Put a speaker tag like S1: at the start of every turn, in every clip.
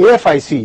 S1: AFIC,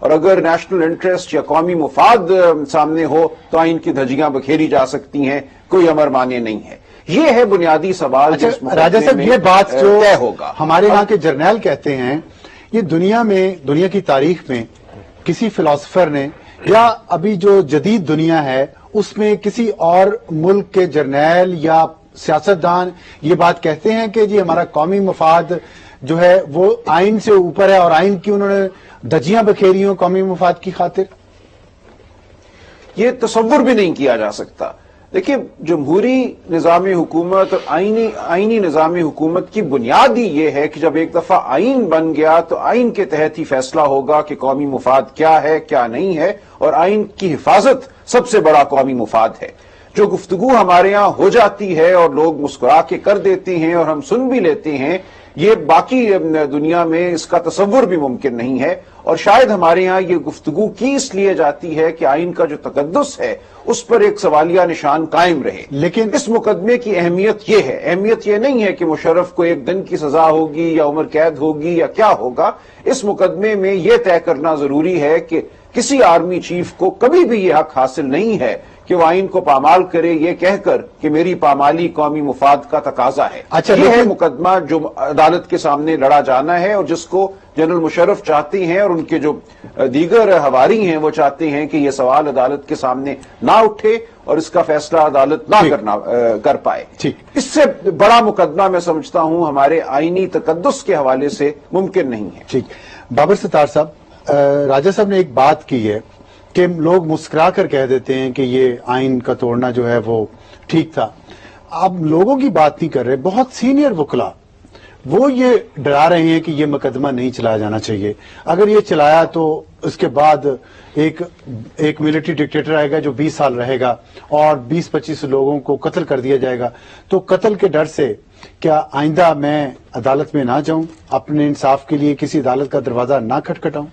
S2: اور اگر national interest یا قومی مفاد سامنے ہو تو آئین کی دھجیاں بکھیری جا سکتی ہیں، کوئی امر مانے نہیں ہے. یہ ہے بنیادی سوال.
S1: راجہ صاحب یہ بات جو طے ہوگا ہمارے یہاں کے جرنیل کہتے ہیں، یہ دنیا کی تاریخ میں کسی فلاسفر نے یا ابھی جو جدید دنیا ہے اس میں کسی اور ملک کے جرنیل یا سیاستدان یہ بات کہتے ہیں کہ جی ہمارا قومی مفاد جو ہے وہ آئین سے اوپر ہے اور آئین کی انہوں نے دھجیاں بکھیری ہوں قومی مفاد کی خاطر؟
S2: یہ تصور بھی نہیں کیا جا سکتا. دیکھیے، جمہوری نظام حکومت اور آئینی نظام حکومت کی بنیاد ہی یہ ہے کہ جب ایک دفعہ آئین بن گیا تو آئین کے تحت ہی فیصلہ ہوگا کہ قومی مفاد کیا ہے کیا نہیں ہے، اور آئین کی حفاظت سب سے بڑا قومی مفاد ہے. جو گفتگو ہمارے ہاں ہو جاتی ہے اور لوگ مسکرا کے کر دیتے ہیں اور ہم سن بھی لیتے ہیں، یہ باقی دنیا میں اس کا تصور بھی ممکن نہیں ہے. اور شاید ہمارے ہاں یہ گفتگو کی اس لیے جاتی ہے کہ آئین کا جو تقدس ہے اس پر ایک سوالیہ نشان قائم رہے.
S1: لیکن
S2: اس مقدمے کی اہمیت یہ ہے، اہمیت یہ نہیں ہے کہ مشرف کو 1 دن کی سزا ہوگی یا عمر قید ہوگی یا کیا ہوگا. اس مقدمے میں یہ طے کرنا ضروری ہے کہ کسی آرمی چیف کو کبھی بھی یہ حق حاصل نہیں ہے کہ وہ آئین کو پامال کرے یہ کہہ کر کہ میری پامالی قومی مفاد کا تقاضا ہے. یہ ہے مقدمہ جو عدالت کے سامنے لڑا جانا ہے اور جس کو جنرل مشرف چاہتے ہیں اور ان کے جو دیگر حواری ہیں وہ چاہتے ہیں کہ یہ سوال عدالت کے سامنے نہ اٹھے اور اس کا فیصلہ عدالت نہ کر پائے. اس سے بڑا مقدمہ میں سمجھتا ہوں ہمارے آئینی تقدس کے حوالے سے ممکن نہیں ہے.
S1: ٹھیک. بابر ستار صاحب، راجہ صاحب نے ایک بات کی ہے کہ لوگ مسکرا کر کہہ دیتے ہیں کہ یہ آئین کا توڑنا جو ہے وہ ٹھیک تھا. آپ لوگوں کی بات نہیں کر رہے، بہت سینئر وکلا وہ یہ ڈرا رہے ہیں کہ یہ مقدمہ نہیں چلایا جانا چاہیے. اگر یہ چلایا تو اس کے بعد ایک ملٹری ڈکٹیٹر آئے گا جو 20 سال رہے گا اور 20-25 لوگوں کو قتل کر دیا جائے گا. تو قتل کے ڈر سے کیا آئندہ میں عدالت میں نہ جاؤں، اپنے انصاف کے لیے کسی عدالت کا دروازہ نہ کھٹکھٹاؤں؟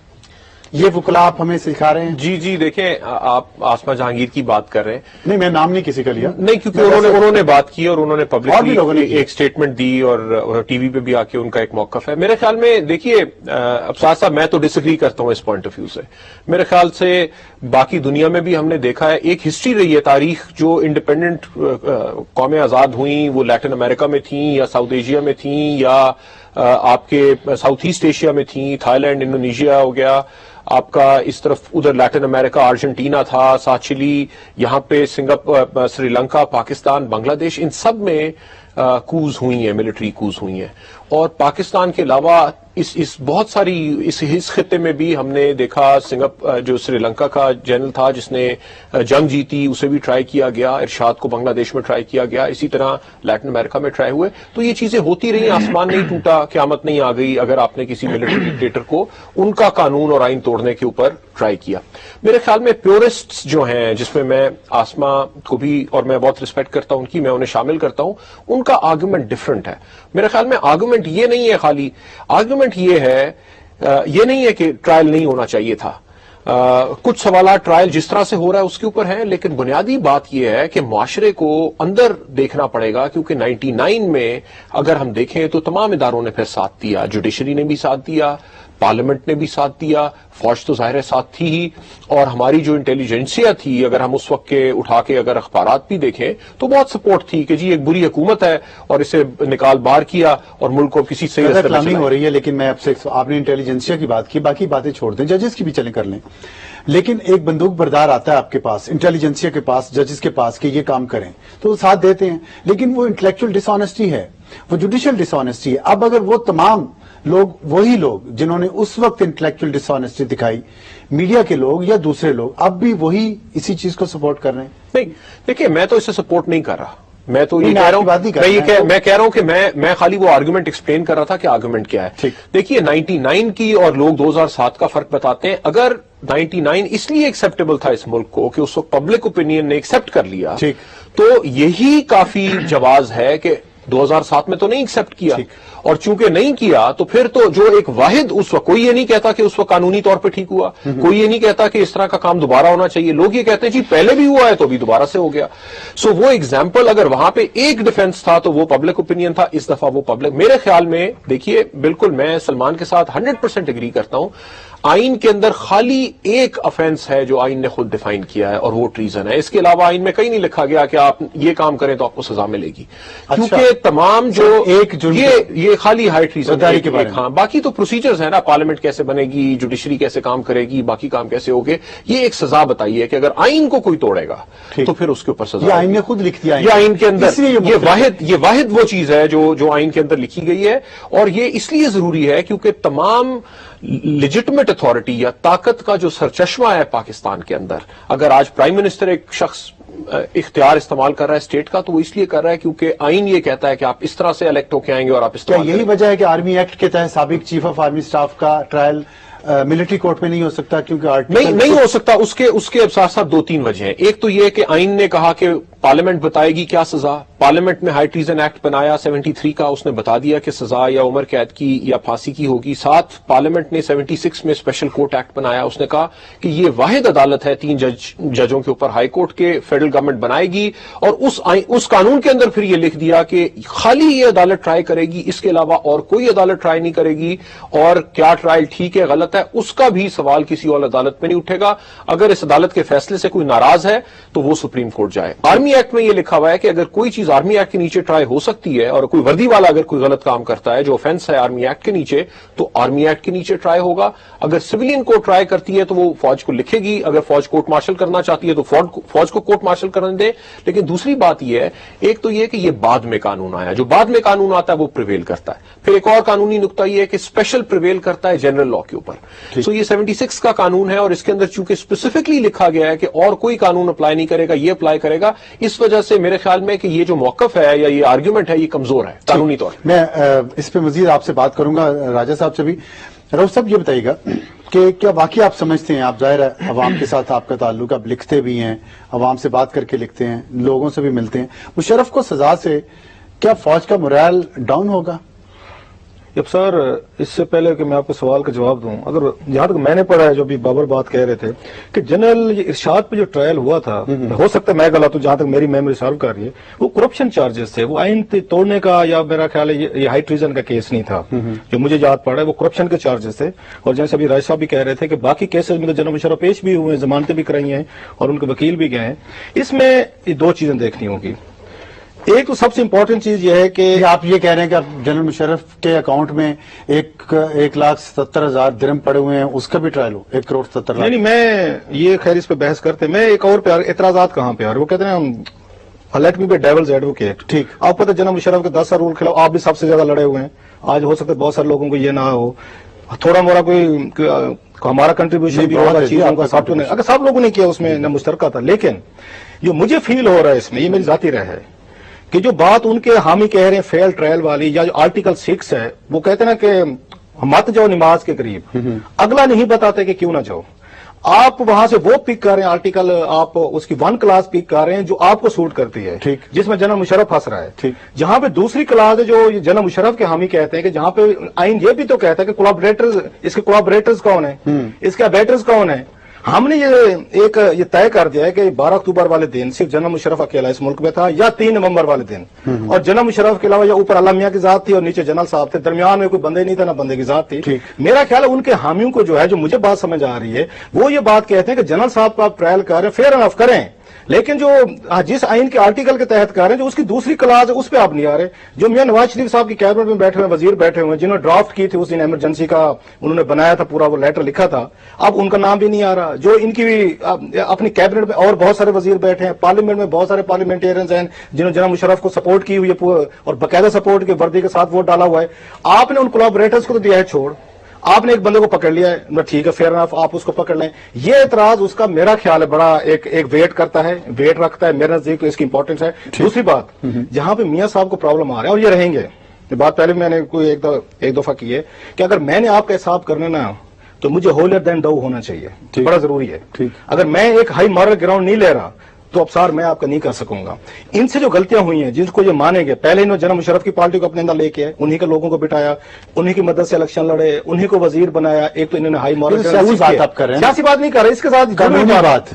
S1: یہ وکلا آپ ہمیں سکھا رہے ہیں؟
S3: جی دیکھیں، آپ آسما جہانگیر کی بات کر رہے ہیں.
S1: نہیں، میں نام نہیں کسی کا لیا.
S3: نہیں، کیونکہ انہوں نے بات کی اور انہوں نے پبلکلی ایک سٹیٹمنٹ دی اور ٹی وی پہ بھی آ کے ان کا ایک موقف ہے. میرے خیال میں دیکھیے ابصار صاحب، میں تو ڈس ایگری کرتا ہوں اس پوائنٹ آف ویو سے. میرے خیال سے باقی دنیا میں بھی ہم نے دیکھا ہے، ایک ہسٹری رہی ہے، تاریخ جو انڈیپینڈنٹ قومیں آزاد ہوئیں وہ لیٹن امریکہ میں تھیں یا ساؤتھ ایشیا میں تھیں یا آپ کے ساؤتھ ایسٹ ایشیا میں تھیں، تھائی لینڈ، انڈونیشیا ہو گیا آپ کا، اس طرف ادھر لیٹن امریکہ ارجنٹینا تھا، ساتھ چلی، یہاں پہ سری لنکا، پاکستان، بنگلہ دیش، ان سب میں کوز ہوئی ہیں، ملٹری کوز ہوئی ہیں. اور پاکستان کے علاوہ اس بہت ساری اس خطے میں بھی ہم نے دیکھا، جو سری لنکا کا جنرل تھا جس نے جنگ جیتی، اسے بھی ٹرائی کیا گیا، ارشاد کو بنگلہ دیش میں ٹرائی کیا گیا، اسی طرح لیٹن امریکہ میں ٹرائی ہوئے. تو یہ چیزیں ہوتی رہی، آسمان نہیں ٹوٹا، قیامت نہیں آ گئی اگر آپ نے کسی ملٹری ڈکٹیٹر کو ان کا قانون اور آئین توڑنے کے اوپر ٹرائی کیا. میرے خیال میں پیورسٹس جو ہیں، جس میں میں آسما کو بھی اور میں بہت ریسپیکٹ کرتا ہوں ان کی، میں انہیں شامل کرتا ہوں، ان کا آرگومنٹ ڈفرنٹ ہے. میرے خیال میں آرگومنٹ یہ نہیں ہے، خالی آرگومنٹ یہ ہے، یہ نہیں ہے کہ ٹرائل نہیں ہونا چاہیے تھا. کچھ سوالات ٹرائل جس طرح سے ہو رہا ہے اس کے اوپر ہے، لیکن بنیادی بات یہ ہے کہ معاشرے کو اندر دیکھنا پڑے گا، کیونکہ 99 میں اگر ہم دیکھیں تو تمام اداروں نے پھر ساتھ دیا، جوڈیشری نے بھی ساتھ دیا، پارلیمنٹ نے بھی ساتھ دیا، فوج تو ظاہر ساتھ تھی ہی، اور ہماری جو انٹیلیجنسیا تھی، اگر ہم اس وقت کے اٹھا کے اگر اخبارات بھی دیکھیں تو بہت سپورٹ تھی کہ جی ایک بری حکومت ہے اور اسے نکال باہر کیا اور ملک کو کسی صحیح راستے پہ
S1: ہو رہی ہے. لیکن میں آپ نے انٹیلیجنسیا کی بات کی، باقی باتیں چھوڑ دیں، ججز کی بھی چلیں کر لیں. لیکن ایک بندوق بردار آتا ہے آپ کے پاس، انٹیلیجنسیا کے پاس، ججز کے پاس کہ یہ کام کریں تو وہ ساتھ دیتے ہیں، لیکن وہ انٹلیکچوئل ڈس آنیسٹی ہے، وہ جوڈیشل ڈس آنیسٹی ہے. اب اگر وہ تمام لوگ، وہی لوگ جنہوں نے اس وقت انٹلیکچوئل ڈس آنیسٹی دکھائی، میڈیا کے لوگ یا دوسرے لوگ، اب بھی وہی اسی چیز کو سپورٹ کر رہے ہیں.
S3: نہیں دیکھیے، میں تو اسے سپورٹ نہیں کر رہا، میں تو یہ کہہ رہا ہوں، میں کہہ رہا ہوں کہ میں خالی وہ آرگومنٹ ایکسپلین کر رہا تھا کہ آرگومنٹ کیا ہے. دیکھیے 99 کی اور لوگ 2007 کا فرق بتاتے ہیں. اگر 99 اس لیے ایکسپٹیبل تھا اس ملک کو کہ اس وقت پبلک اوپینین نے ایکسپٹ کر لیا، تو یہی کافی جواز ہے کہ 2007 میں تو نہیں ایکسپٹ کیا، اور چونکہ نہیں کیا تو پھر تو جو ایک واحد اس وقت، کوئی یہ نہیں کہتا کہ اس وقت قانونی طور پہ ٹھیک ہوا، کوئی یہ نہیں کہتا کہ اس طرح کا کام دوبارہ ہونا چاہیے، لوگ یہ کہتے ہیں جی پہلے بھی ہوا ہے تو بھی دوبارہ سے ہو گیا. سو وہ ایگزامپل، اگر وہاں پہ ایک ڈیفنس تھا تو وہ پبلک اوپینین تھا، اس دفعہ وہ پبلک. میرے خیال میں دیکھیے، بالکل میں سلمان کے ساتھ 100% ایگری کرتا ہوں. آئین کے اندر خالی ایک افینس ہے جو آئین نے خود ڈیفائن کیا ہے اور وہ ٹریزن ہے. اس کے علاوہ آئین میں کہیں نہیں لکھا گیا کہ آپ یہ کام کریں تو آپ کو سزا ملے گی, کیونکہ تمام جو یہ خالی ہائی ٹریزن کے بارے میں. ہاں, باقی تو پروسیجرز ہیں نا, پارلیمنٹ کیسے بنے گی, جوڈیشری کیسے کام کرے گی, باقی کام کیسے ہوگے. یہ ایک سزا بتائی ہے کہ اگر آئین کو کوئی توڑے گا تو پھر اس کے اوپر سزا.
S1: یہ آئین نے خود لکھ دیا,
S3: یہ آئین کے اندر یہ واحد وہ چیز ہے جو آئین کے اندر لکھی گئی ہے. اور یہ اس لیے ضروری ہے کیونکہ تمام لیجٹمیٹ اتھارٹی یا طاقت کا جو سرچشمہ ہے پاکستان کے اندر, اگر آج پرائم منسٹر ایک شخص اختیار استعمال کر رہا ہے اسٹیٹ کا, تو وہ اس لیے کر رہا ہے کیونکہ آئین یہ کہتا ہے کہ آپ اس طرح سے الیکٹ ہو کے آئیں گے اور آپ اس طرح.
S1: یہی وجہ ہے کہ آرمی ایکٹ کے تحت سابق چیف آف آرمی اسٹاف کا ٹرائل ملٹری کورٹ میں نہیں ہو سکتا, کیونکہ
S3: نہیں ہو سکتا. اس کے اب ساتھ ساتھ 2-3 وجہ ہیں. ایک تو یہ کہ آئین نے کہا کہ پارلیمنٹ بتائے گی کیا سزا. پارلیمنٹ نے ہائی ٹریزن ایکٹ بنایا 73 کا, اس نے بتا دیا کہ سزا یا عمر قید کی یا پھانسی کی ہوگی. ساتھ پارلیمنٹ نے 76 میں اسپیشل کورٹ ایکٹ بنایا, اس نے کہا کہ یہ واحد عدالت ہے 3 ججوں کے اوپر ہائی کورٹ کے, فیڈرل گورنمنٹ بنائے گی. اور اس قانون کے اندر پھر یہ لکھ دیا کہ خالی یہ عدالت ٹرائی کرے گی, اس کے علاوہ اور کوئی عدالت ٹرائی نہیں کرے گی. اور کیا ٹرائل ٹھیک ہے غلط ہے اس کا بھی سوال کسی اور عدالت میں نہیں اٹھے گا. اگر اس عدالت کے فیصلے سے کوئی ناراض ہے تو وہ سپریم کورٹ جائے. آرمی ایکٹ میں یہ لکھا ہوا ہے کہ اگر کوئی چیز آرمی ایکٹ کے نیچے ٹرائی ہو سکتی ہے, اور کوئی وردی والا اگر کوئی غلط کام کرتا ہے جو آفینس ہے آرمی ایکٹ کے نیچے, تو آرمی ایکٹ کے نیچے ٹرائی ہوگا. اگر سویلین کو ٹرائی کرتی ہے تو وہ فوج کو لکھے گی, اگر فوج کورٹ مارشل کرنا چاہتی ہے تو فوج کو کورٹ مارشل کرنے دے. لیکن دوسری بات یہ ہے, ایک تو یہ کہ یہ بعد میں قانون آیا, جو بعد میں قانون آتا ہے وہ پریویل کرتا ہے. پھر ایک اور قانونی نقطہ یہ ہے کہ اسپیشل پریویل کرتا ہے جنرل لا کے اوپر. سو یہ 76 کا قانون ہے, اور اس کے اندر چونکہ اسپیسیفکلی لکھا گیا ہے کہ اور کوئی قانون اپلائی نہیں کرے گا, یہ اپلائی کرے گا. اس وجہ سے میرے خیال میں کہ یہ جو موقف ہے یا یہ آرگیومنٹ ہے یہ کمزور ہے قانونی طور پر.
S1: میں اس پہ مزید آپ سے بات کروں گا, راجہ صاحب سے بھی. رؤف صاحب یہ بتائیے گا کہ کیا واقعی آپ سمجھتے ہیں, آپ ظاہر ہے عوام کے ساتھ آپ کا تعلق, آپ لکھتے بھی ہیں, عوام سے بات کر کے لکھتے ہیں, لوگوں سے بھی ملتے ہیں, مشرف کو سزا سے کیا فوج کا morale ڈاؤن ہوگا؟
S4: اب سر اس سے پہلے کہ میں آپ کو سوال کا جواب دوں, اگر جہاں تک میں نے پڑھا ہے, جو بھی بابر بات کہہ رہے تھے کہ جنرل ارشاد پہ جو ٹرائل ہوا تھا, ہو سکتا ہے میں غلط ہوں, جہاں تک میری میموری سالو کر رہی ہے, وہ کرپشن چارجز تھے, وہ آئین توڑنے کا یا میرا خیال ہے یہ ہائی ٹریزن کا کیس نہیں تھا. جو مجھے یاد پڑا ہے وہ کرپشن کے چارجز تھے. اور جیسے ابھی راج صاحب بھی کہہ رہے تھے کہ باقی کیسز میں تو جنرل مشرف پیش بھی ہوئے ہیں, ضمانتیں بھی کرائی ہیں اور ان کے وکیل بھی گئے ہیں. اس میں 2 چیزیں دیکھنی ہوگی. ایک تو سب سے امپورٹنٹ چیز یہ ہے کہ
S1: آپ یہ کہہ رہے ہیں کہ جنرل مشرف کے اکاؤنٹ میں 1,70,000 درہم پڑے ہوئے ہیں, اس کا بھی ٹرائل ہو 1,70,00,000.
S4: نہیں, میں یہ خیر اس پہ بحث کرتے, میں ایک اور پہ اعتراضات کہاں پہ آ رہے, وہ کہتے ہیں let me be devil's advocate.
S1: ٹھیک,
S4: آپ پتہ جنرل مشرف کے 10 سال رول خلاف آپ بھی سب سے زیادہ لڑے ہوئے ہیں. آج ہو سکتا ہے بہت سارے لوگوں کو یہ نہ ہو, تھوڑا موڑا کوئی ہمارا کنٹریبیوشن بھی ہوگا چیزوں کا, اگر سب لوگوں نے کیا اس میں نہ مشترکہ تھا. لیکن جو مجھے فیل ہو رہا ہے اس میں, یہ میری ذاتی رائے ہے کہ جو بات ان کے حامی کہہ رہے ہیں فیل ٹرائل والی, یا جو آرٹیکل 6 ہے, وہ کہتے ہیں نا کہ مت جاؤ نماز کے قریب, اگلا نہیں بتاتے کہ کیوں نہ جاؤ. آپ وہاں سے وہ پک کر رہے ہیں آرٹیکل, آپ اس کی 1 کلاس پک کر رہے ہیں جو آپ کو سوٹ کرتی ہے, جس میں جنرل مشرف پھنس رہا ہے. جہاں پہ دوسری کلاس ہے جو جنرل مشرف کے حامی کہتے ہیں کہ جہاں پہ آئین یہ بھی تو کہتا ہے کہ کولیبریٹرز, اس کے کولیبریٹرز کون ہیں, اس کے ابیٹرز کون ہیں. ہم نے یہ طے کر دیا ہے کہ 12 اکتوبر والے دن صرف جنرل مشرف اکیلا اس ملک میں تھا, یا 3 نومبر والے دن, اور جنرل مشرف کے علاوہ یا اوپر علامہ میاں کی ذات تھی اور نیچے جنرل صاحب تھے, درمیان میں کوئی بندے نہیں تھا, نہ بندے کی ذات تھی. میرا خیال ہے ان کے حامیوں کو جو ہے, جو مجھے بات سمجھ آ رہی ہے, وہ یہ بات کہتے ہیں کہ جنرل صاحب کو آپ ٹرائل کر رہے ہیں, فیئر انف کریں, لیکن جو جس آئین کے آرٹیکل کے تحت کر رہے ہیں, جو اس کی دوسری کلاس ہے اس پہ آپ نہیں آ رہے. جو میاں نواز شریف صاحب کی کیبنٹ میں بیٹھے ہوئے وزیر بیٹھے ہوئے, جنہوں نے ڈرافٹ کی تھی اس دن ایمرجنسی کا, انہوں نے بنایا تھا پورا, وہ لیٹر لکھا تھا, اب ان کا نام بھی نہیں آ رہا. جو ان کی بھی اپنی کیبنٹ میں اور بہت سارے وزیر بیٹھے ہیں, پارلیمنٹ میں بہت سارے پارلیمنٹیرینز ہیں جنہوں نے جنرل مشرف کو سپورٹ کی ہوئی ہے اور باقاعدہ سپورٹ کے وردی کے ساتھ ووٹ ڈالا ہوا ہے. آپ نے ان کولیبریٹرز کو تو دیا ہے چھوڑ, آپ نے ایک بندے کو پکڑ لیا ہے, ٹھیک ہے فیئر انف, آپ اس کو پکڑ لیں. یہ اعتراض اس کا میرا خیال ہے بڑا ایک ویٹ کرتا ہے, ویٹ رکھتا ہے میرے نزدیک, اس کی امپورٹنس ہے. دوسری بات, جہاں پہ میاں صاحب کو پرابلم آ رہا ہے, اور یہ رہیں گے, یہ بات پہلے میں نے کوئی ایک دفعہ کی ہے کہ اگر میں نے آپ کا حساب کرنا نا, تو مجھے ہولر دین ڈو ہونا چاہیے, بڑا ضروری ہے. اگر میں ایک ہائی مارل گراؤنڈ نہیں لے رہا تو ابصار میں آپ کا نہیں کر سکوں گا. ان سے جو غلطیاں ہوئی ہیں, جن کو یہ مانیں گے, پہلے انہوں نے جنرل مشرف کی پارٹی کو اپنے اندر لے کے آئے, انہی کے لوگوں کو بٹھایا, انہی کی مدد سے الیکشن لڑے, انہی کو وزیر بنایا. ایک تو انہوں نے ہائی مارل
S1: سیاسی بات آپ کر رہے ہیں,
S4: سیاسی بات نہیں کر رہے, اس کے ساتھ
S1: قانونی بات,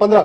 S4: 15,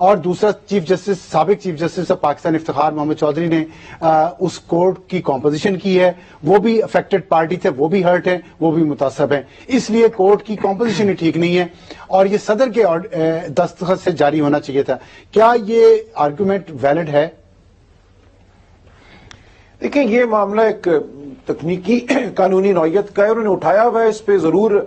S1: اور دوسرا چیف جسٹس سابق chief justice of Pakistan Iftikhar Muhammad Chaudhry نے اس کورٹ کی کمپوزیشن کی ہے، وہ بھی افیکٹڈ پارٹی تھے، وہ بھی ہرٹ ہیں، وہ بھی متعصب ہیں، اس لیے کورٹ کی کمپوزیشن ہی ٹھیک نہیں ہے اور یہ صدر کے دستخط سے جاری ہونا چاہیے تھا. کیا یہ آرگومنٹ ویلڈ ہے؟
S2: دیکھیں یہ معاملہ ایک تکنیکی قانونی نوعیت کا ہے، انہوں نے اٹھایا ہوا ہے، اس پہ ضرور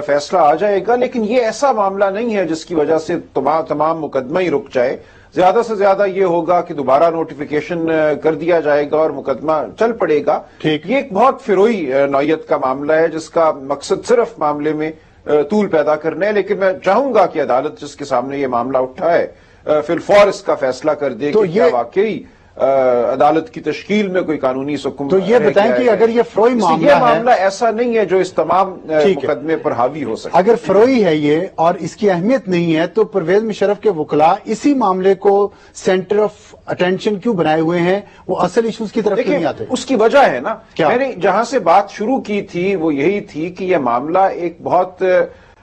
S2: فیصلہ آ جائے گا، لیکن یہ ایسا معاملہ نہیں ہے جس کی وجہ سے تمام مقدمہ ہی رک جائے. زیادہ سے زیادہ یہ ہوگا کہ دوبارہ نوٹیفیکیشن کر دیا جائے گا اور مقدمہ چل پڑے گا. یہ ایک بہت فروئی نوعیت کا معاملہ ہے جس کا مقصد صرف معاملے میں طول پیدا کرنا ہے، لیکن میں چاہوں گا کہ عدالت جس کے سامنے یہ معاملہ اٹھا ہے فی الفور اس کا فیصلہ کر دے کہ کیا واقعی عدالت کی تشکیل میں کوئی قانونی حکم.
S1: تو یہ بتائیں کہ اگر یہ فروئی معاملہ
S2: یہ معاملہ ایسا نہیں ہے جو اس تمام مقدمے پر حاوی ہو سکے.
S1: اگر فروئی ہے یہ اور اس کی اہمیت نہیں ہے تو پرویز مشرف کے وکلاء اسی معاملے کو سینٹر آف اٹینشن کیوں بنائے ہوئے ہیں؟ وہ اصل ایشوز کی طرف نہیں آتے.
S2: اس کی وجہ ہے نا، میں نے جہاں سے بات شروع کی تھی وہ یہی تھی کہ یہ معاملہ ایک بہت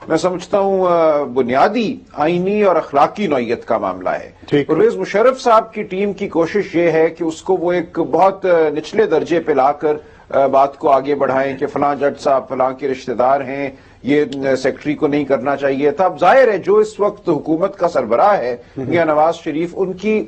S2: میں سمجھتا ہوں بنیادی آئینی اور اخلاقی نوعیت کا معاملہ ہے. پرویز مشرف صاحب کی ٹیم کی کوشش یہ ہے کہ اس کو وہ ایک بہت نچلے درجے پہ لا کر بات کو آگے بڑھائیں کہ فلاں جج صاحب فلاں کے رشتہ دار ہیں، یہ سیکرٹری کو نہیں کرنا چاہیے تھا. اب ظاہر ہے جو اس وقت حکومت کا سربراہ ہے میاں نواز شریف، ان کی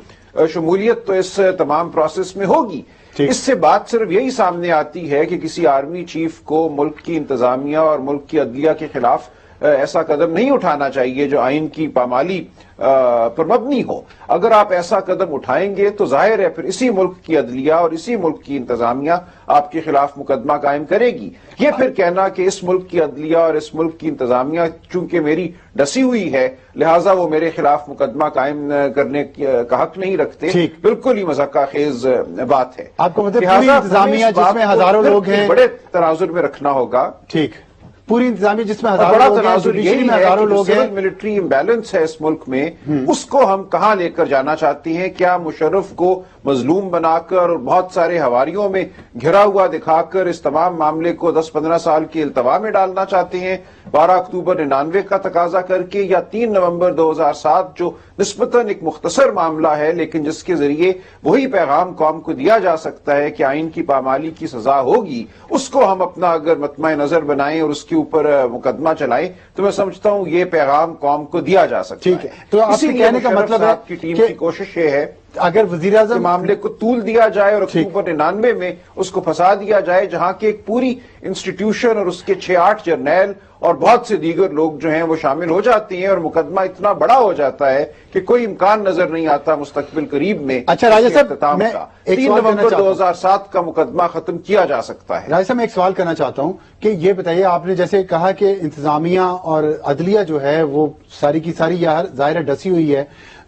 S2: شمولیت تو اس تمام پروسیس میں ہوگی. اس سے بات صرف یہی سامنے آتی ہے کہ کسی آرمی چیف کو ملک کی انتظامیہ اور ملک کی عدلیہ کے خلاف ایسا قدم نہیں اٹھانا چاہیے جو آئین کی پامالی پر مبنی ہو. اگر آپ ایسا قدم اٹھائیں گے تو ظاہر ہے پھر اسی ملک کی عدلیہ اور اسی ملک کی انتظامیہ آپ کے خلاف مقدمہ قائم کرے گی. یہ پھر کہنا کہ اس ملک کی عدلیہ اور اس ملک کی انتظامیہ چونکہ میری ڈسی ہوئی ہے لہٰذا وہ میرے خلاف مقدمہ قائم کرنے کا حق نہیں رکھتے، بالکل ہی مذاق خیز بات ہے.
S1: آپ کو مطلب پوری انتظامیہ جس میں ہزاروں لوگ ہیں
S2: بڑے تناظر میں رکھنا ہوگا.
S1: ٹھیک، پوری انتظامیہ جس میں ہزاروں لوگ ہیں،
S2: ملٹری امبیلنس ہے اس ملک میں، اس کو ہم کہاں لے کر جانا چاہتے ہیں؟ کیا مشرف کو مظلوم بنا کر اور بہت سارے ہواریوں میں گھرا ہوا دکھا کر اس تمام معاملے کو 10-15 سال کی التوا میں ڈالنا چاہتے ہیں 12 اکتوبر 99 کا تقاضا کر کے، یا 3 نومبر 2007 جو نسبتاً ایک مختصر معاملہ ہے لیکن جس کے ذریعے وہی پیغام قوم کو دیا جا سکتا ہے کہ آئین کی پامالی کی سزا ہوگی، اس کو ہم اپنا اگر مطمع نظر بنائیں اور اس کے اوپر مقدمہ چلائیں تو میں سمجھتا ہوں یہ پیغام قوم کو دیا جا سکتا ہے.
S1: تو آپ کے کہنے کا مطلب ہے
S2: کہ ٹیم کی کوشش یہ ہے
S1: اگر وزیر اعظم
S2: معاملے کو طول دیا جائے اور اکتوبر 99 میں اس کو پھنسا دیا جائے جہاں کی ایک پوری انسٹیٹیوشن اور اس کے 6-8 جرنیل اور بہت سے دیگر لوگ جو ہیں وہ شامل ہو جاتے ہیں اور مقدمہ اتنا بڑا ہو جاتا ہے کہ کوئی امکان نظر نہیں آتا مستقبل قریب میں.
S1: اچھا راجہ صاحب، میں
S2: 3 نومبر 2007 کا مقدمہ ختم کیا جا سکتا ہے.
S1: راجہ صاحب میں ایک سوال کرنا چاہتا ہوں کہ یہ بتائیے، آپ نے جیسے کہا کہ انتظامیہ اور عدلیہ جو ہے وہ ساری کی ساری ظاہر ڈسی ہوئی ہے،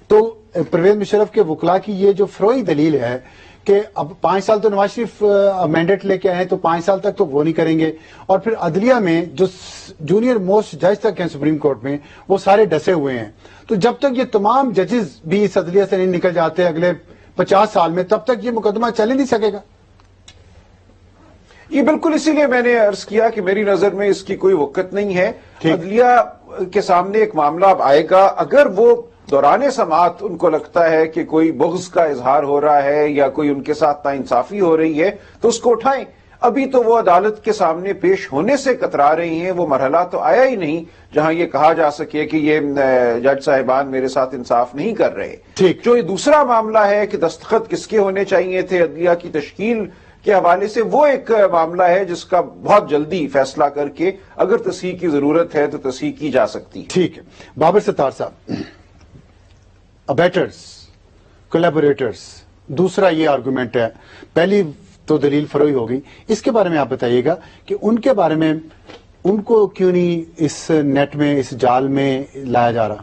S1: تو پرویز مشرف کے وکلاء کی یہ جو فروئی دلیل ہے کہ اب 5 سال تو نواز شریف مینڈیٹ لے کے آئے تو 5 سال تک تو وہ نہیں کریں گے، اور پھر عدلیہ میں جو جونیئر موسٹ جج تک ہیں سپریم کورٹ میں وہ سارے ڈسے ہوئے ہیں، تو جب تک یہ تمام ججز بھی اس عدلیہ سے نہیں نکل جاتے اگلے 50 سال میں تب تک یہ مقدمہ چل ہی نہیں سکے گا.
S2: یہ بالکل اسی لیے میں نے عرض کیا کہ میری نظر میں اس کی کوئی وقت نہیں ہے. عدلیہ کے سامنے ایک معاملہ اب آئے گا، اگر وہ دوران سماعت ان کو لگتا ہے کہ کوئی بغض کا اظہار ہو رہا ہے یا کوئی ان کے ساتھ ناانصافی ہو رہی ہے تو اس کو اٹھائیں. ابھی تو وہ عدالت کے سامنے پیش ہونے سے کترا رہی ہیں، وہ مرحلہ تو آیا ہی نہیں جہاں یہ کہا جا سکے کہ یہ جج صاحبان میرے ساتھ انصاف نہیں کر رہے. جو یہ دوسرا معاملہ ہے کہ دستخط کس کے ہونے چاہیے تھے عدلیہ کی تشکیل کے حوالے سے، وہ ایک معاملہ ہے جس کا بہت جلدی فیصلہ کر کے اگر تصحیح کی ضرورت ہے تو تصحیح کی جا سکتی ہے.
S1: ٹھیک ہے. بابر ستار صاحب، ابیٹرز، کولیبوریٹرز، دوسرا یہ آرگومنٹ ہے. پہلی تو دلیل فروئی ہوگی، اس کے بارے میں آپ بتائیے گا کہ ان کے بارے میں ان کو کیوں نہیں اس نیٹ میں اس جال میں لایا جا رہا؟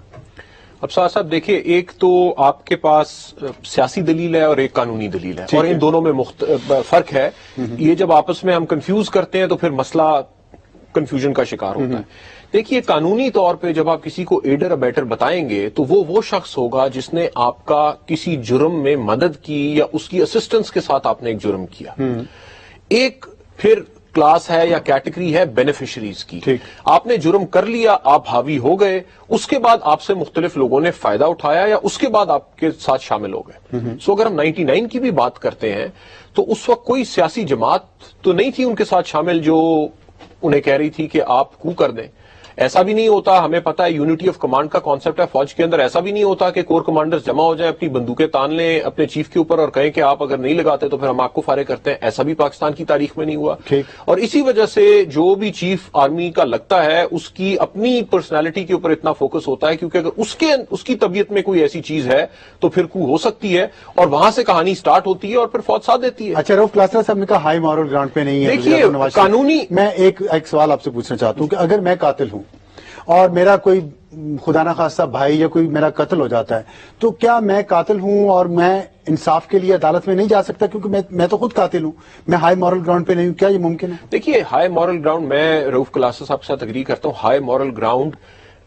S3: اب صاحب دیکھیے، ایک تو آپ کے پاس سیاسی دلیل ہے اور ایک قانونی دلیل ہے، اور ان دونوں میں فرق ہے. یہ جب آپس میں ہم کنفیوز کرتے ہیں تو پھر مسئلہ کنفیوژن کا شکار ہوتا ہے. دیکھیے قانونی طور پہ جب آپ کسی کو ایڈر ابیٹر بتائیں گے تو وہ شخص ہوگا جس نے آپ کا کسی جرم میں مدد کی یا اس کی اسسٹنس کے ساتھ آپ نے ایک جرم کیا. ایک پھر کلاس ہے یا کیٹیگری ہے بینیفیشریز کی. آپ نے جرم کر لیا, آپ حاوی ہو گئے, اس کے بعد آپ سے مختلف لوگوں نے فائدہ اٹھایا یا اس کے بعد آپ کے ساتھ شامل ہو گئے. سو اگر ہم 99 کی بھی بات کرتے ہیں تو اس وقت کوئی سیاسی جماعت تو نہیں تھی ان کے ساتھ شامل جو انہیں کہہ رہی تھی کہ آپ کو کر دیں. ایسا بھی نہیں ہوتا, ہمیں پتا ہے یونٹی آف کمانڈ کا کانسیپٹ ہے فوج کے اندر, ایسا بھی نہیں ہوتا کہ کور کمانڈرز جمع ہو جائیں, اپنی بندوقیں تان لیں اپنے چیف کے اوپر اور کہیں کہ آپ اگر نہیں لگاتے تو پھر ہم آپ کو فارغ کرتے ہیں. ایسا بھی پاکستان کی تاریخ میں نہیں ہوا. اور اسی وجہ سے جو بھی چیف آرمی کا لگتا ہے اس کی اپنی پرسنالٹی کے اوپر اتنا فوکس ہوتا ہے, کیونکہ اگر اس کی طبیعت میں کوئی ایسی چیز ہے تو پھر کو ہو سکتی ہے اور وہاں سے کہانی سٹارٹ ہوتی ہے اور پھر فوج ساتھ دیتی ہے.
S1: اچھا رؤف کلاسرا صاحب نے کہا ہائی مورل گراؤنڈ پہ نہیں ہے.
S3: دیکھیے قانونی,
S1: میں ایک سوال آپ سے پوچھنا چاہتا ہوں کہ اگر میں قاتل ہوں اور میرا کوئی خدا نہ خواستہ بھائی یا کوئی میرا قتل ہو جاتا ہے تو کیا میں قاتل ہوں اور میں انصاف کے لیے عدالت میں نہیں جا سکتا کیونکہ میں تو خود قاتل ہوں, میں ہائی مورل گراؤنڈ پہ نہیں ہوں, کیا یہ ممکن ہے؟
S3: دیکھیے ہائی مورل گراؤنڈ, میں رؤف کلاسرا صاحب کے ساتھ اگری کرتا ہوں, high moral ground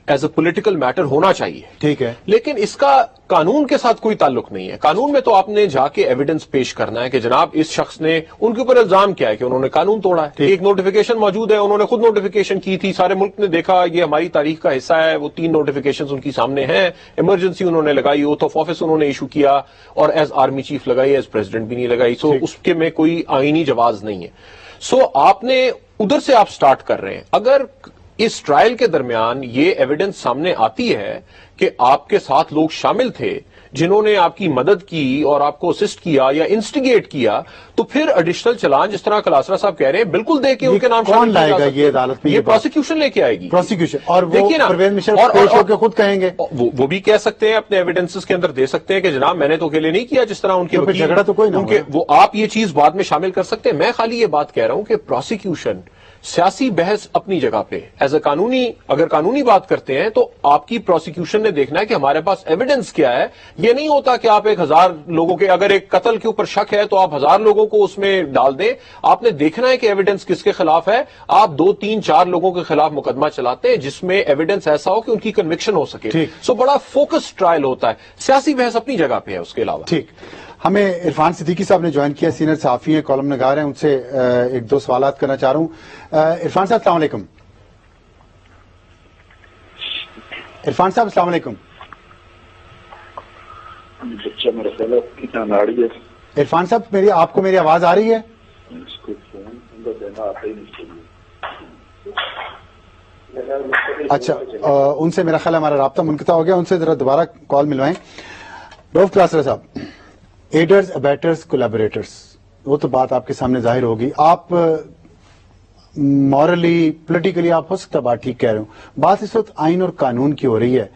S3: as a political matter ہونا چاہیے,
S1: ٹھیک ہے,
S3: لیکن اس کا قانون کے ساتھ کوئی تعلق نہیں ہے. قانون میں تو آپ نے جا کے ایویڈنس پیش کرنا ہے کہ جناب اس شخص نے, ان کے اوپر الزام کیا ہے کہ انہوں نے قانون توڑا ہے. ایک نوٹیفیکیشن موجود ہے, انہوں نے خود نوٹیفیکیشن کی تھی, سارے ملک نے دیکھا, یہ ہماری تاریخ کا حصہ ہے, وہ 3 نوٹیفیکیشن ان کی سامنے ہیں, ایمرجنسی انہوں نے لگائی, اوتھ آف آفس انہوں نے ایشو کیا اور ایز آرمی چیف لگائی, ایز پریزیڈنٹ بھی نہیں لگائی. سو اس کے میں کوئی آئینی جواز نہیں ہے. سو آپ نے ادھر سے آپ سٹارٹ کر رہے ہیں. اگر اس ٹرائل کے درمیان یہ ایویڈنس سامنے آتی ہے کہ آپ کے ساتھ لوگ شامل تھے جنہوں نے آپ کی مدد کی اور آپ کو اسسٹ کیا یا انسٹیگیٹ کیا, تو پھر ایڈیشنل چلان جس طرح کلاسرا صاحب کہہ رہے ہیں بالکل دے کے ان کے نام
S1: کون لائے گا یہ عدالت میں؟
S3: یہ پروسیکیوشن لے کے آئے گی,
S1: پروسیکیوشن, اور وہ
S3: دیکھیے نا,
S1: پرویز مشرف پیش ہو کے خود کہیں گے,
S3: وہ بھی کہہ سکتے ہیں, اپنے ایویڈنسز کے اندر دے سکتے ہیں کہ جناب میں نے تو اکیلے نہیں کیا, جس طرح ان کے وکیل,
S1: جھگڑا تو کوئی نہ ہوا,
S3: وہ آپ یہ چیز بعد میں شامل کر سکتے ہیں. میں خالی یہ بات کہہ رہا ہوں کہ پروسیکیوشن سیاسی بحث اپنی جگہ پہ ایز اے قانونی, اگر قانونی بات کرتے ہیں تو آپ کی پروسیکیوشن نے دیکھنا ہے کہ ہمارے پاس ایویڈنس کیا ہے. یہ نہیں ہوتا کہ آپ 1000 لوگوں کے, اگر ایک قتل کے اوپر شک ہے تو آپ 1000 لوگوں کو اس میں ڈال دیں. آپ نے دیکھنا ہے کہ ایویڈنس کس کے خلاف ہے. آپ 2 3 4 لوگوں کے خلاف مقدمہ چلاتے ہیں جس میں ایویڈنس ایسا ہو کہ ان کی کنوکشن ہو سکے. سو بڑا فوکس ٹرائل ہوتا ہے, سیاسی بحث اپنی جگہ پہ ہے. اس کے علاوہ
S1: ٹھیک, ہمیں عرفان صدیقی صاحب نے جوائن کیا, سینئر صحافی ہیں, کالم نگار ہیں, ان سے 1-2 سوالات کرنا چاہ رہا ہوں. عرفان صاحب السلام علیکم. عرفان صاحب السلام علیکم. عرفان صاحب آپ کو میری آواز آ رہی ہے؟ اچھا, ان سے میرا خیال ہمارا رابطہ منقطع ہو گیا, ان سے ذرا دوبارہ کال ملوائیں. رؤف کلاسرا صاحب, ایڈرز, ابیٹرز, کولیبوریٹرز, وہ تو بات آپ کے سامنے ظاہر ہوگی. آپ مورلی, پولیٹیکلی آپ ہو سکتا ہے بات ٹھیک کہہ رہے ہوں, بات اس وقت آئین اور قانون کی ہو رہی ہے,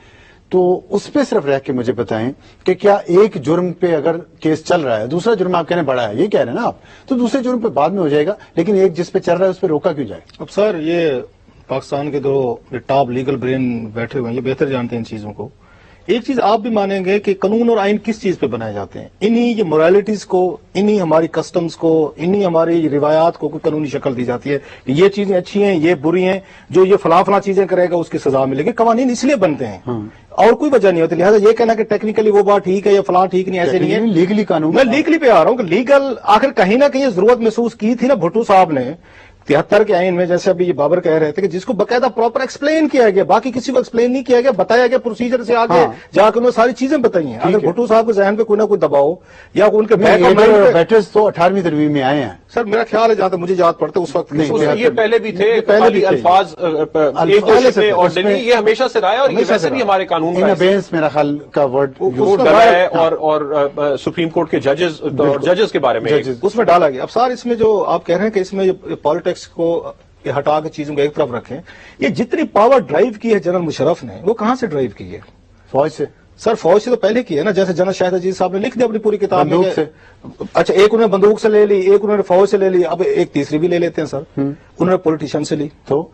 S1: تو اس پہ صرف رہ کے مجھے بتائیں کہ کیا ایک جرم پہ اگر کیس چل رہا ہے, دوسرا جرم آپ کہنے بڑا ہے, یہ کہہ رہے ہیں نا آپ, تو دوسرے جرم پہ بعد میں ہو جائے گا, لیکن ایک جس پہ چل رہا ہے اس پہ روکا کیوں جائے؟
S4: اب سر یہ پاکستان کے جو ٹاپ لیگل برین بیٹھے ہوئے ہیں یہ بہتر جانتے ہیں ان چیزوں کو. ایک چیز آپ بھی مانیں گے کہ قانون اور آئین کس چیز پہ بنائے جاتے ہیں؟ انہی یہ moralities کو, انہی ہماری کسٹمز کو, انہی ہماری روایات کو کوئی قانونی شکل دی جاتی ہے. یہ چیزیں اچھی ہیں, یہ بری ہیں, جو یہ فلاں چیزیں کرے گا اس کی سزا ملے گی. قوانین اس لیے بنتے ہیں اور کوئی وجہ نہیں ہوتی. لہٰذا یہ کہنا کہ ٹیکنیکلی وہ بات ٹھیک ہے یا فلاں ٹھیک نہیں, ایسے نہیں ہے.
S1: لیگلی قانون,
S4: میں لیگلی پہ آ رہا ہوں کہ لیگل آخر کہیں نہ کہیں ضرورت محسوس کی تھی نا بھٹو صاحب نے 73 کے آئین میں, جیسے ابھی یہ بابر کہہ رہے تھے کہ جس کو باقاعدہ پراپر ایکسپلین کیا گیا, باقی کسی کو ایکسپلین نہیں کیا گیا, بتایا گیا پروسیجر سے آگے جا کے انہوں نے ساری چیزیں بتائی ہیں. اگر بھٹو صاحب کے ذہن پہ کوئی نہ کوئی دباؤ یا ان کے
S1: بیٹرز تو 18ویں ترمیم میں آئے ہیں
S4: سر, میرا خیال ہے جہاں تک مجھے یاد پڑتا ہے اس وقت
S3: یہ پہلے بھی تھے, الفاظ یہ ہمیشہ سے رہا ہے اور یہ ویسے بھی ہمارے قانون کا
S1: میرا خیال کا ورڈ
S3: ڈالا ہے اور سپریم کورٹ کے ججز کے بارے میں
S4: اس میں ڈالا گیا. اب سر اس میں جو آپ کہہ رہے ہیں کہ اس میں پالیٹکس کو ہٹا کے چیزوں کو ایک طرف رکھیں, یہ جتنی پاور ڈرائیو کی ہے جنرل مشرف نے وہ کہاں سے ڈرائیو کی ہے؟
S1: فوج سے.
S4: سر فوج سے تو پہلے کی ہے نا, جیسے جنرل شاہد عزیز صاحب نے لکھ دیا اپنی پوری کتاب میں. اچھا, ایک انہوں نے بندوق سے لے لی, ایک انہوں نے فوج سے لے لی, اب ایک تیسری بھی لے لیتے ہیں سر. انہوں نے پولیٹیشین سے لی. تو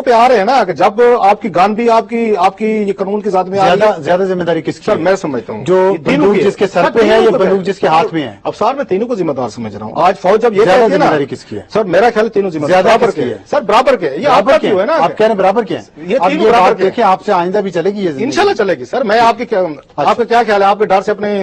S4: پہ آ رہے ہیں نا کہ جب آپ کی گان بھی آپ کی یہ قانون کی ذات میں
S1: زیادہ ذمہ داری کس کی؟
S4: سر میں سمجھتا ہوں
S1: جو بندوق جس کے سر پہ ہے یا بندوق جس کے ہاتھ میں ہے.
S4: اب سر میں تینوں کو ذمہ دار سمجھ رہا ہوں. آج فوج جب یہ کہتی ہے نا,
S1: کس کی ہے
S4: سر میرا خیال تینوں ذمہ دار برابر کے ہے. سر برابر کے, یہ آپ کیوں ہے نا,
S1: آپ کہہ رہے ہیں برابر کے ہیں,
S4: یہ تینوں برابر
S1: دیکھیں آپ سے آئندہ بھی چلے گی,
S4: انشاءاللہ چلے گی. سر میں آپ کے کیا خیال ہے, آپ کے ڈر سے اپنے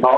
S5: 9